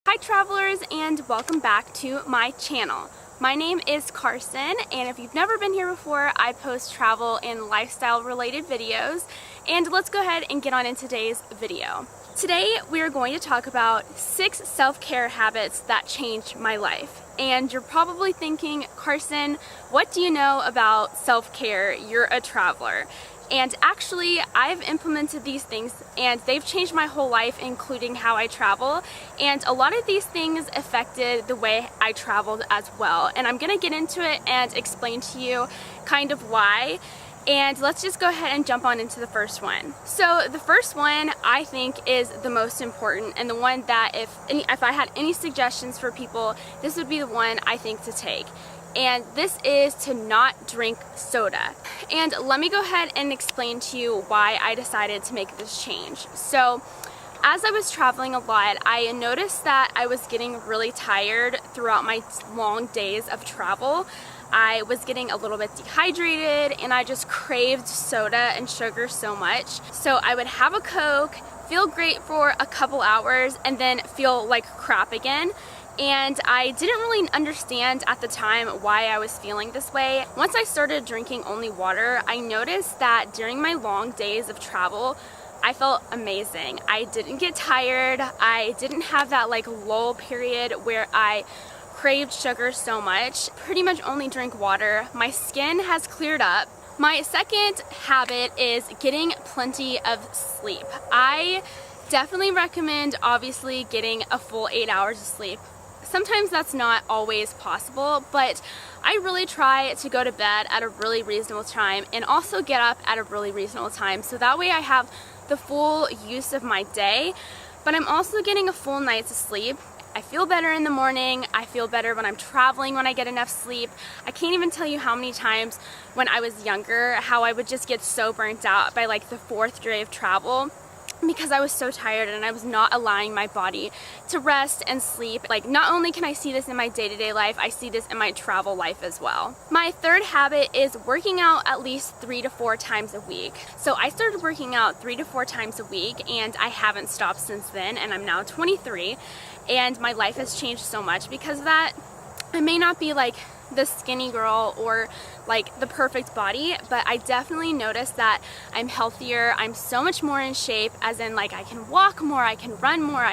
Hi travelers, and welcome back to my channel. My name is Carson, and if you've never been here before, I post travel and lifestyle related videos. And let's go ahead and get on in today's video. Today we are going to talk about 6 self-care habits that changed my life. And you're probably thinking, Carson, what do you know about self-care? You're a traveler. And actually, I've implemented these things and they've changed my whole life, including how I travel. And a lot of these things affected the way I traveled as well. And I'm gonna get into it and explain to you kind of why. And let's just go ahead and jump on into the first one. So the first one I think is the most important, and the one that if I had any suggestions for people, this would be the one I think to take. And this is to not drink soda. And let me go ahead and explain to you why I decided to make this change. So as I was traveling a lot, I noticed that I was getting really tired throughout my long days of travel. I was getting a little bit dehydrated and I just craved soda and sugar so much. So I would have a Coke, feel great for a couple hours, and then feel like crap again. And I didn't really understand at the time why I was feeling this way. Once I started drinking only water, I noticed that during my long days of travel, I felt amazing. I didn't get tired. I didn't have that like lull period where I craved sugar so much. Pretty much only drink water. My skin has cleared up. My second habit is getting plenty of sleep. I definitely recommend obviously getting a full 8 hours of sleep. Sometimes that's not always possible, but I really try to go to bed at a really reasonable time and also get up at a really reasonable time, so that way I have the full use of my day, but I'm also getting a full night's sleep. I feel better in the morning. I feel better when I'm traveling when I get enough sleep. I can't even tell you how many times when I was younger how I would just get so burnt out by like the 4th day of travel, because I was so tired and I was not allowing my body to rest and sleep. Like, not only can I see this in my day-to-day life, I see this in my travel life as well. My third habit is working out at least 3 to 4 times a week. So I started working out 3 to 4 times a week and I haven't stopped since then, and I'm now 23 and my life has changed so much because of that. I may not be like the skinny girl or like the perfect body, but I definitely noticed that I'm healthier. I'm so much more in shape, as in like I can walk more, I can run more,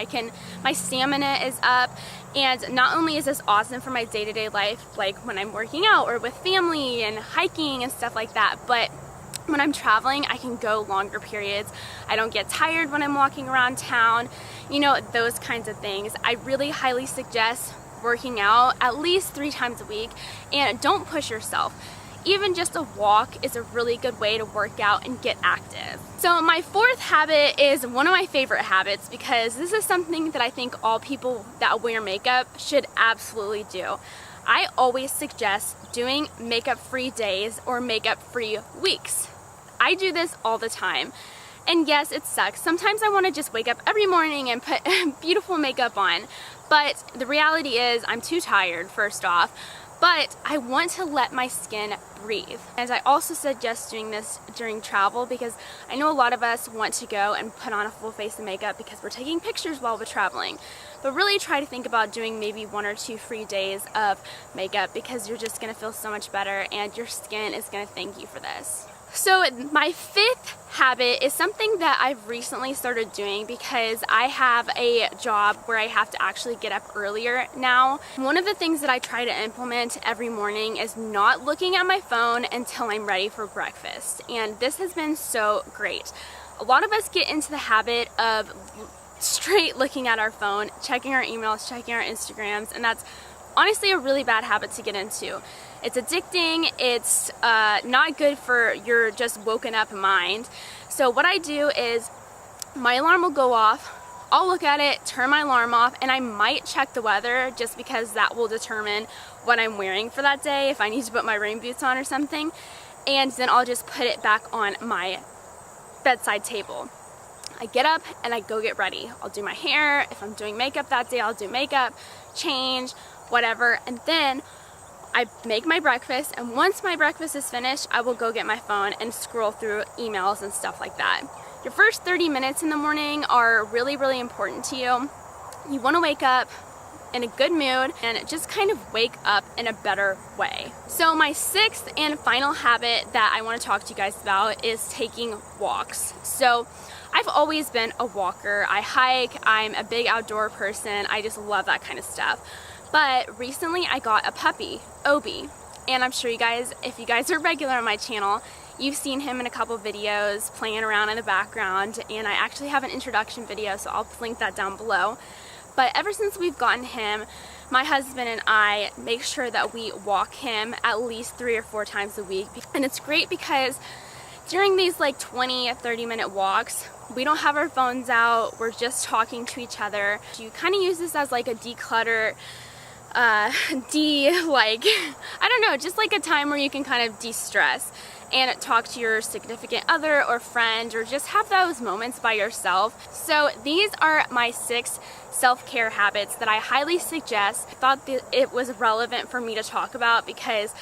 my stamina is up. And not only is this awesome for my day-to-day life, like when I'm working out or with family and hiking and stuff like that, but when I'm traveling, I can go longer periods. I don't get tired when I'm walking around town, you know, those kinds of things. I really highly suggest working out at least 3 times a week, and don't push yourself. Even just a walk is a really good way to work out and get active. So my fourth habit is one of my favorite habits, because this is something that I think all people that wear makeup should absolutely do. I always suggest doing makeup-free days or makeup-free weeks. I do this all the time. And yes, it sucks. Sometimes I want to just wake up every morning and put beautiful makeup on. But the reality is I'm too tired, first off. But I want to let my skin breathe. And I also suggest doing this during travel, because I know a lot of us want to go and put on a full face of makeup because we're taking pictures while we're traveling. But really try to think about doing maybe 1 or 2 free days of makeup, because you're just going to feel so much better and your skin is going to thank you for this. So my 5th habit is something that I've recently started doing because I have a job where I have to actually get up earlier now. One of the things that I try to implement every morning is not looking at my phone until I'm ready for breakfast. And this has been so great. A lot of us get into the habit of straight looking at our phone, checking our emails, checking our Instagrams, and that's honestly a really bad habit to get into. It's addicting, it's not good for your just woken up mind. So what I do is my alarm will go off, I'll look at it, turn my alarm off, and I might check the weather just because that will determine what I'm wearing for that day, if I need to put my rain boots on or something. And then I'll just put it back on my bedside table. I get up and I go get ready. I'll do my hair. If I'm doing makeup that day, I'll do makeup, change, whatever, and then I make my breakfast, and once my breakfast is finished, I will go get my phone and scroll through emails and stuff like that. Your first 30 minutes in the morning are really, really important to you. you want to wake up in a good mood and just kind of wake up in a better way. So my sixth and final habit that I want to talk to you guys about is taking walks. So I've always been a walker. I hike, I'm a big outdoor person, I just love that kind of stuff. But recently I got a puppy, Obi, and I'm sure you guys, if you guys are regular on my channel, you've seen him in a couple videos playing around in the background, and I actually have an introduction video, so I'll link that down below. But ever since we've gotten him, my husband and I make sure that we walk him at least 3 or 4 times a week. And it's great because during these like 20 or 30 minute walks, we don't have our phones out, we're just talking to each other. You kind of use this as like a declutter, I don't know, just like a time where you can kind of de-stress and talk to your significant other or friend, or just have those moments by yourself. So these are my 6 self-care habits that I highly suggest. I thought that it was relevant for me to talk about because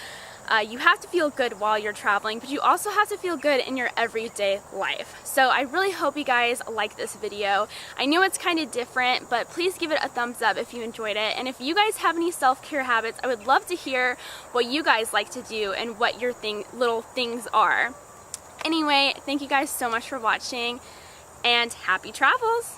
you have to feel good while you're traveling, but you also have to feel good in your everyday life. So I really hope you guys like this video. I know it's kind of different, but please give it a thumbs up if you enjoyed it. And if you guys have any self-care habits, I would love to hear what you guys like to do and what your little things are. Anyway, thank you guys so much for watching, and happy travels!